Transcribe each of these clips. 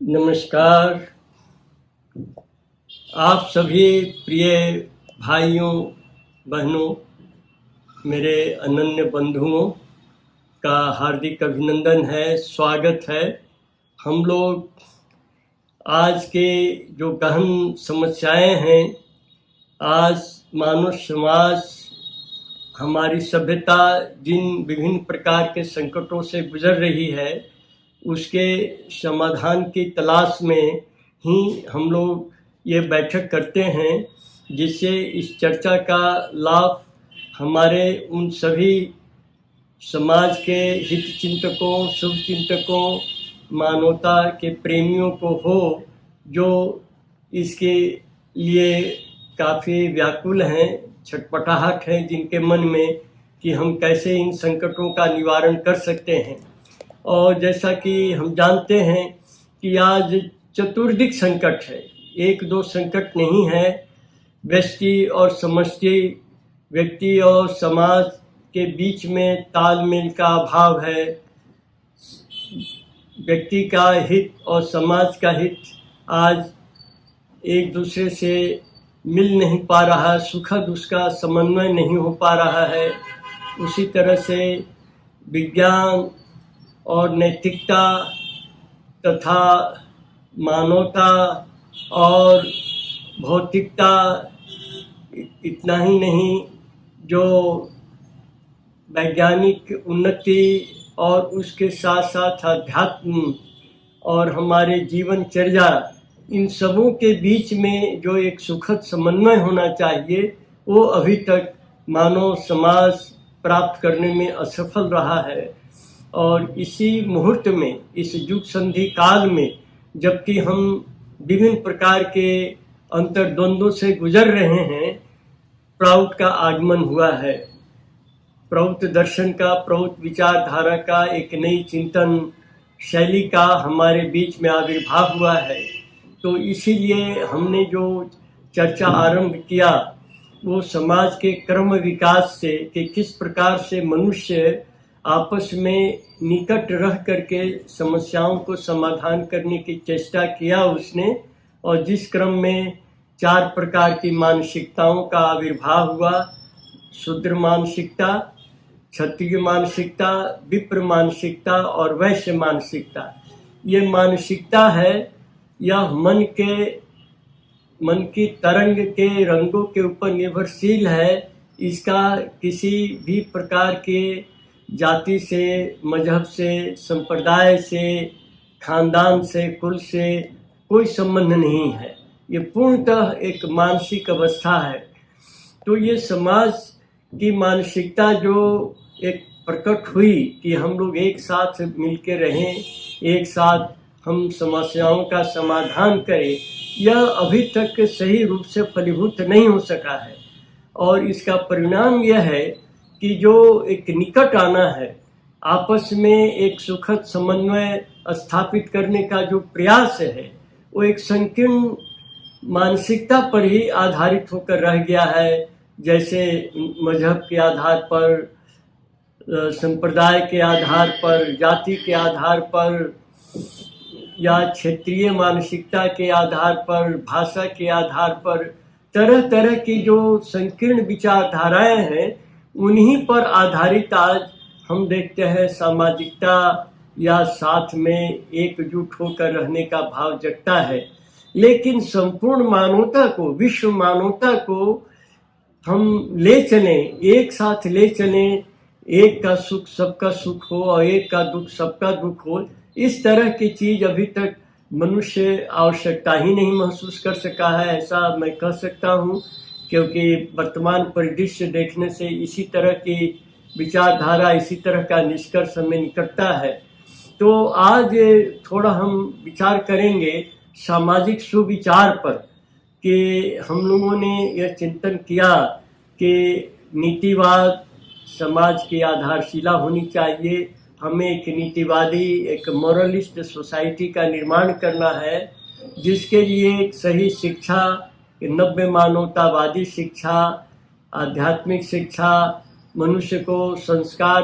नमस्कार। आप सभी प्रिय भाइयों बहनों, मेरे अनन्य बंधुओं का हार्दिक अभिनंदन है, स्वागत है। हम लोग आज के जो गहन समस्याएं हैं, आज मानव समाज, हमारी सभ्यता जिन विभिन्न प्रकार के संकटों से गुजर रही है, उसके समाधान की तलाश में ही हम लोग ये बैठक करते हैं, जिससे इस चर्चा का लाभ हमारे उन सभी समाज के हित चिंतकों, शुभ चिंतकों, मानवता के प्रेमियों को हो, जो इसके लिए काफ़ी व्याकुल हैं, छटपटाहट है जिनके मन में कि हम कैसे इन संकटों का निवारण कर सकते हैं। और जैसा कि हम जानते हैं कि आज चतुर्दिक संकट है, एक दो संकट नहीं है। व्यष्टि और समष्टि, व्यक्ति और समाज के बीच में तालमेल का अभाव है। व्यक्ति का हित और समाज का हित आज एक दूसरे से मिल नहीं पा रहा, सुखद उसका समन्वय नहीं हो पा रहा है। उसी तरह से विज्ञान और नैतिकता तथा मानवता और भौतिकता, इतना ही नहीं, जो वैज्ञानिक उन्नति और उसके साथ साथ अध्यात्म और हमारे जीवनचर्या, इन सबों के बीच में जो एक सुखद समन्वय होना चाहिए, वो अभी तक मानव समाज प्राप्त करने में असफल रहा है। और इसी मुहूर्त में, इस युग संधि काल में, जबकि हम विभिन्न प्रकार के अंतर्द्वंद्वों से गुजर रहे हैं, प्रौढ़ का आगमन हुआ है। प्रौढ़ दर्शन का, प्रौढ़ विचारधारा का एक नई चिंतन शैली का हमारे बीच में आविर्भाव हुआ है। तो इसीलिए हमने जो चर्चा आरंभ किया, वो समाज के क्रम विकास से, कि किस प्रकार से मनुष्य आपस में निकट रह करके समस्याओं को समाधान करने की चेष्टा किया उसने। और जिस क्रम में 4 प्रकार की मानसिकताओं का आविर्भाव हुआ, शूद्र मानसिकता, क्षत्रिय मानसिकता, विप्र मानसिकता और वैश्य मानसिकता। ये मानसिकता है, यह मन की तरंग के रंगों के ऊपर निर्भरशील है। इसका किसी भी प्रकार के जाति से, मजहब से, संप्रदाय से, खानदान से, कुल से कोई संबंध नहीं है। ये पूर्णतः एक मानसिक अवस्था है। तो ये समाज की मानसिकता जो एक प्रकट हुई कि हम लोग एक साथ मिलकर रहें, एक साथ हम समस्याओं का समाधान करें, यह अभी तक सही रूप से फलीभूत नहीं हो सका है। और इसका परिणाम यह है कि जो एक निकट आना है, आपस में एक सुखद समन्वय स्थापित करने का जो प्रयास है, वो एक संकीर्ण मानसिकता पर ही आधारित होकर रह गया है। जैसे मजहब के आधार पर, संप्रदाय के आधार पर, जाति के आधार पर, या क्षेत्रीय मानसिकता के आधार पर, भाषा के आधार पर, तरह तरह की जो संकीर्ण विचारधाराएं हैं, उन्हीं पर आधारित आज हम देखते हैं सामाजिकता या साथ में एकजुट होकर रहने का भाव जगता है। लेकिन संपूर्ण मानवता को, विश्व मानवता को हम ले चलें, एक साथ ले चलें, एक का सुख सबका सुख हो और एक का दुख सबका दुख हो, इस तरह की चीज अभी तक मनुष्य आवश्यकता ही नहीं महसूस कर सका है, ऐसा मैं कह सकता हूँ। क्योंकि वर्तमान परिदृश्य देखने से इसी तरह की विचारधारा, इसी तरह का निष्कर्ष हमें निकटता है। तो आज थोड़ा हम विचार करेंगे सामाजिक सुविचार पर, कि हम लोगों ने यह चिंतन किया कि नीतिवाद समाज की आधारशिला होनी चाहिए। हमें एक नीतिवादी, एक मोरलिस्ट सोसाइटी का निर्माण करना है, जिसके लिए एक सही शिक्षा, नव्य मानवतावादी शिक्षा, आध्यात्मिक शिक्षा, मनुष्य को संस्कार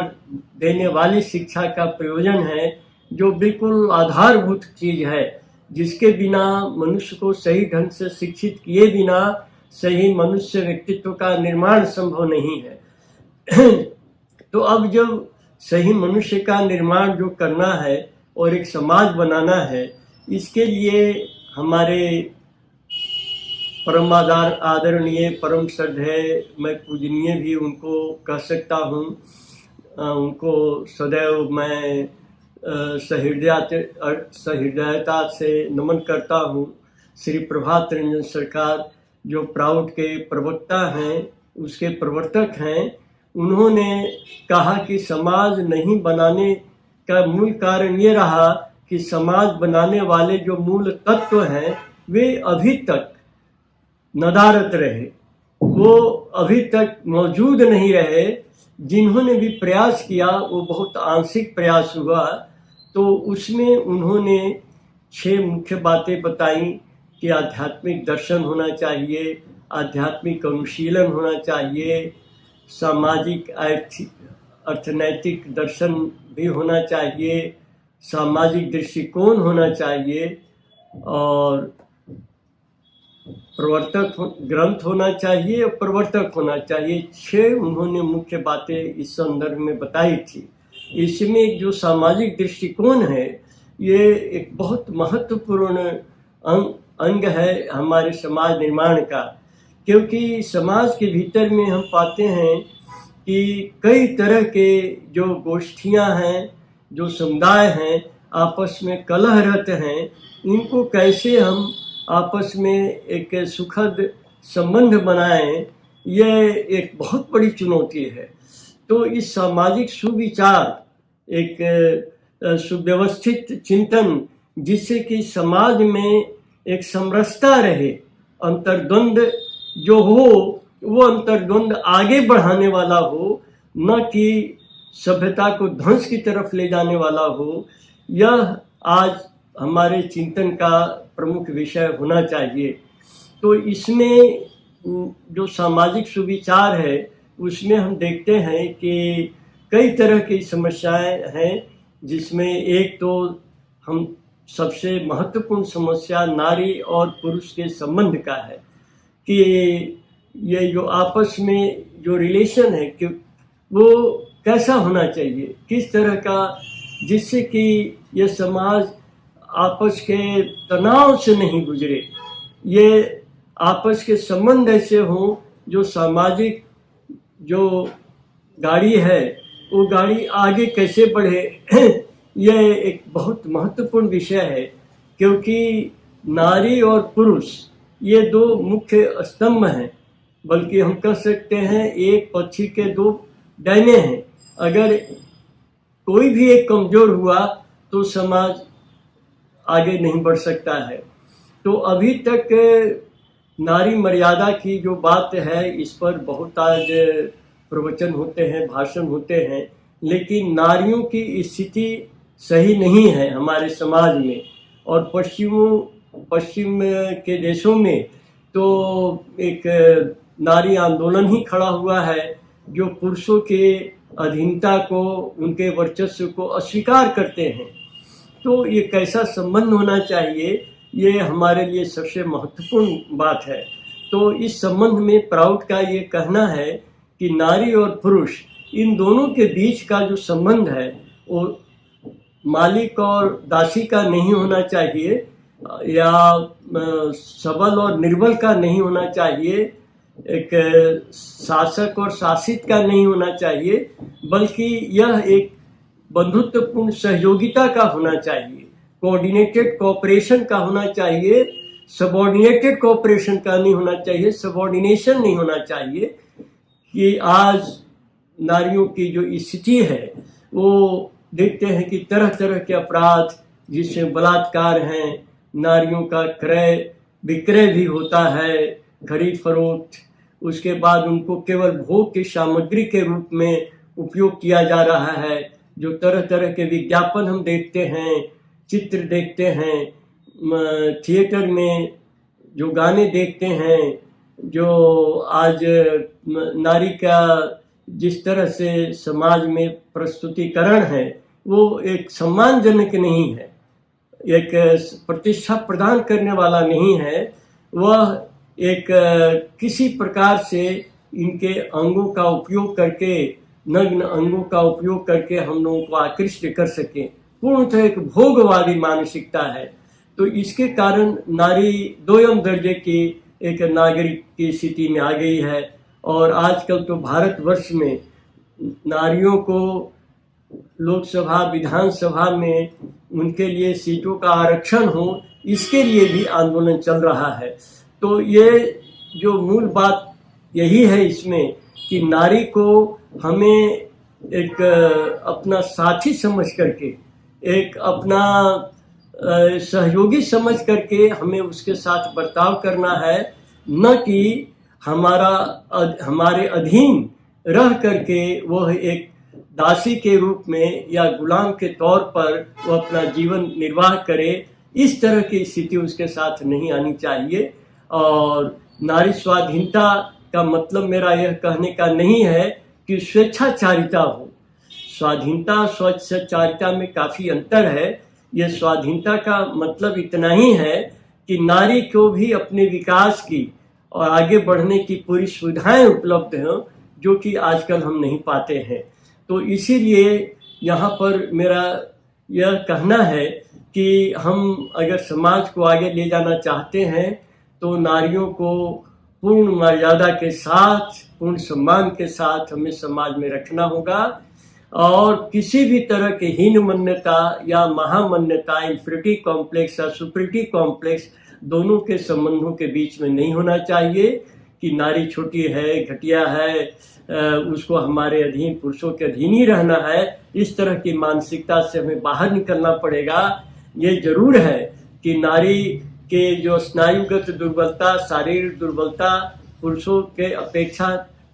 देने वाली शिक्षा का प्रयोजन है, जो बिल्कुल आधारभूत चीज है। जिसके बिना मनुष्य को सही ढंग से शिक्षित किए बिना सही मनुष्य व्यक्तित्व का निर्माण संभव नहीं है। तो अब जब सही मनुष्य का निर्माण जो करना है और एक समाज बनाना है, इसके लिए हमारे परम आदरणीय परम श्रद्धेय, मैं पूजनीय भी उनको कह सकता हूँ, उनको सदैव मैं सहृदयता से नमन करता हूँ। श्री प्रभात रंजन सरकार जो प्राउड के प्रवक्ता हैं, उसके प्रवर्तक हैं, उन्होंने कहा कि समाज नहीं बनाने का मूल कारण ये रहा कि समाज बनाने वाले जो मूल तत्व हैं वे अभी तक नदारत रहे, वो अभी तक मौजूद नहीं रहे। जिन्होंने भी प्रयास किया वो बहुत आंशिक प्रयास हुआ। तो उसमें उन्होंने 6 मुख्य बातें बताई कि आध्यात्मिक दर्शन होना चाहिए, आध्यात्मिक अनुशीलन होना चाहिए, सामाजिक अर्थनैतिक दर्शन भी होना चाहिए, सामाजिक दृष्टिकोण होना चाहिए और प्रवर्तक ग्रंथ होना चाहिए और प्रवर्तक होना चाहिए। 6 उन्होंने मुख्य बातें इस संदर्भ में बताई थी। इसमें जो सामाजिक दृष्टिकोण है ये एक बहुत महत्वपूर्ण अंग है हमारे समाज निर्माण का, क्योंकि समाज के भीतर में हम पाते हैं कि कई तरह के जो गोष्ठियां हैं, जो समुदाय हैं, आपस में कलह रहते हैं। इनको कैसे हम आपस में एक सुखद संबंध बनाएं, यह एक बहुत बड़ी चुनौती है। तो इस सामाजिक सुविचार, एक सुव्यवस्थित चिंतन, जिससे कि समाज में एक समरसता रहे, अंतर्द्वंद जो हो वो अंतर्द्वंद आगे बढ़ाने वाला हो, न कि सभ्यता को ध्वंस की तरफ ले जाने वाला हो, यह आज हमारे चिंतन का प्रमुख विषय होना चाहिए। तो इसमें जो सामाजिक सुविचार है उसमें हम देखते हैं कि कई तरह की समस्याएं हैं, जिसमें एक तो हम सबसे महत्वपूर्ण समस्या नारी और पुरुष के संबंध का है कि ये जो आपस में जो रिलेशन है कि वो कैसा होना चाहिए, किस तरह का, जिससे कि ये समाज आपस के तनाव से नहीं गुजरे, ये आपस के संबंध ऐसे हों जो सामाजिक जो गाड़ी है वो गाड़ी आगे कैसे बढ़े। यह एक बहुत महत्वपूर्ण विषय है, क्योंकि नारी और पुरुष ये 2 मुख्य स्तंभ हैं, बल्कि हम कह सकते हैं एक पक्षी के 2 डैने हैं। अगर कोई भी एक कमजोर हुआ तो समाज आगे नहीं बढ़ सकता है। तो अभी तक नारी मर्यादा की जो बात है, इस पर बहुत आज प्रवचन होते हैं, भाषण होते हैं, लेकिन नारियों की स्थिति सही नहीं है हमारे समाज में। और पश्चिम के देशों में तो एक नारी आंदोलन ही खड़ा हुआ है जो पुरुषों के अधीनता को, उनके वर्चस्व को अस्वीकार करते हैं। तो ये कैसा संबंध होना चाहिए, ये हमारे लिए सबसे महत्वपूर्ण बात है। तो इस संबंध में प्राउड का ये कहना है कि नारी और पुरुष इन दोनों के बीच का जो संबंध है वो मालिक और दासी का नहीं होना चाहिए, या सबल और निर्बल का नहीं होना चाहिए, एक शासक और शासित का नहीं होना चाहिए, बल्कि यह एक बंधुत्वपूर्ण सहयोगिता का होना चाहिए, कोऑर्डिनेटेड कोऑपरेशन का होना चाहिए, सबऑर्डिनेटेड कोऑपरेशन का नहीं होना चाहिए, सबऑर्डिनेशन नहीं होना चाहिए। कि आज नारियों की जो स्थिति है वो देखते हैं कि तरह तरह के अपराध, जिसमें बलात्कार हैं, नारियों का क्रय विक्रय भी होता है, खरीद फरोख्त, उसके बाद उनको केवल भोग की सामग्री के रूप में उपयोग किया जा रहा है। जो तरह तरह के विज्ञापन हम देखते हैं, चित्र देखते हैं, थिएटर में जो गाने देखते हैं, जो आज नारी का जिस तरह से समाज में प्रस्तुतिकरण है वो एक सम्मानजनक नहीं है। एक प्रतिष्ठा प्रदान करने वाला नहीं है, वह एक किसी प्रकार से इनके अंगों का उपयोग करके, नग्न अंगों का उपयोग करके हम लोगों को आकृष्ट कर सके। पूर्णतः एक भोगवादी मानसिकता है। तो इसके कारण नारी दोयम दर्जे की एक नागरिक की स्थिति में आ गई है। और आजकल तो भारतवर्ष में नारियों को लोकसभा विधानसभा में उनके लिए सीटों का आरक्षण हो, इसके लिए भी आंदोलन चल रहा है। तो ये जो मूल बात यही है इसमें कि नारी को हमें एक अपना साथी समझ करके, एक अपना सहयोगी समझ करके हमें उसके साथ बर्ताव करना है, न कि हमारे अधीन रह करके वह एक दासी के रूप में या गुलाम के तौर पर वो अपना जीवन निर्वाह करे। इस तरह की स्थिति उसके साथ नहीं आनी चाहिए। और नारी स्वाधीनता का मतलब मेरा यह कहने का नहीं है कि स्वेच्छाचारिता हो। स्वाधीनता स्वेच्छाचारिता में काफ़ी अंतर है। यह स्वाधीनता का मतलब इतना ही है कि नारी को भी अपने विकास की और आगे बढ़ने की पूरी सुविधाएं उपलब्ध हों, जो कि आजकल हम नहीं पाते हैं। तो इसीलिए यहाँ पर मेरा यह कहना है कि हम अगर समाज को आगे ले जाना चाहते हैं तो नारियों को पूर्ण मर्यादा के साथ, पूर्ण सम्मान के साथ हमें समाज में रखना होगा। और किसी भी तरह के हीन मान्यता या महामान्यता, इंफीरियरिटी कॉम्प्लेक्स या सुपीरियरिटी कॉम्प्लेक्स दोनों के संबंधों के बीच में नहीं होना चाहिए कि नारी छोटी है, घटिया है, उसको हमारे अधीन, पुरुषों के अधीन ही रहना है। इस तरह की मानसिकता से हमें बाहर निकलना पड़ेगा। ये जरूर है कि नारी के जो स्नायुगत दुर्बलता, शारीरिक दुर्बलता पुरुषों के अपेक्षा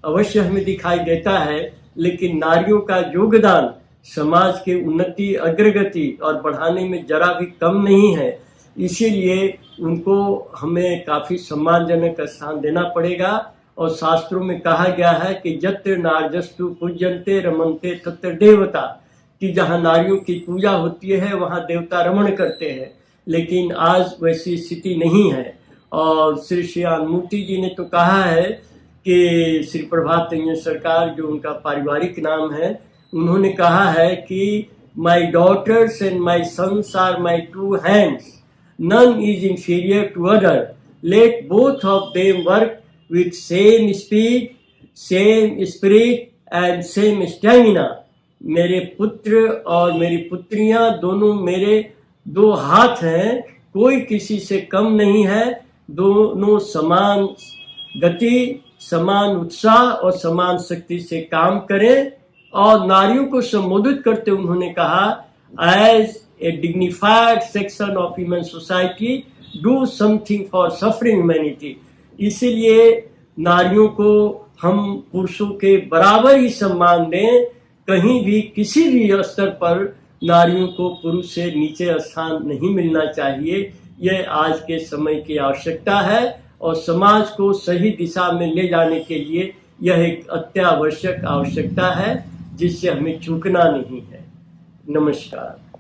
अवश्य हमें दिखाई देता है, लेकिन नारियों का योगदान समाज के उन्नति, अग्रगति और बढ़ाने में जरा भी कम नहीं है। इसीलिए उनको हमें काफ़ी सम्मानजनक स्थान देना पड़ेगा। और शास्त्रों में कहा गया है कि यत्र नार्यस्तु पूज्यन्ते रमन्ते तत्र देवता, कि जहाँ नारियों की पूजा होती है वहाँ देवता रमण करते हैं। लेकिन आज वैसी स्थिति नहीं है। और श्री श्याममूर्ति जी ने तो कहा है कि श्री प्रभात रंजन सरकार, जो उनका पारिवारिक नाम है, उन्होंने कहा है कि my daughters and my sons are my two hands, none is inferior to other, let both of them work with same speed, same spirit and same stamina। मेरे पुत्र और मेरी पुत्रियां दोनों मेरे दो हाथ हैं, कोई किसी से कम नहीं है। दोनों समान गति, समान उत्साह और समान शक्ति से काम करें। और नारियों को संबोधित करते उन्होंने कहा, as a dignified section of human society, do something for suffering humanity। इसीलिए नारियों को हम पुरुषों के बराबर ही सम्मान दें। कहीं भी किसी भी स्तर पर नारियों को पुरुष से नीचे स्थान नहीं मिलना चाहिए। यह आज के समय की आवश्यकता है और समाज को सही दिशा में ले जाने के लिए यह एक अत्यावश्यक आवश्यकता है, जिससे हमें चूकना नहीं है। नमस्कार।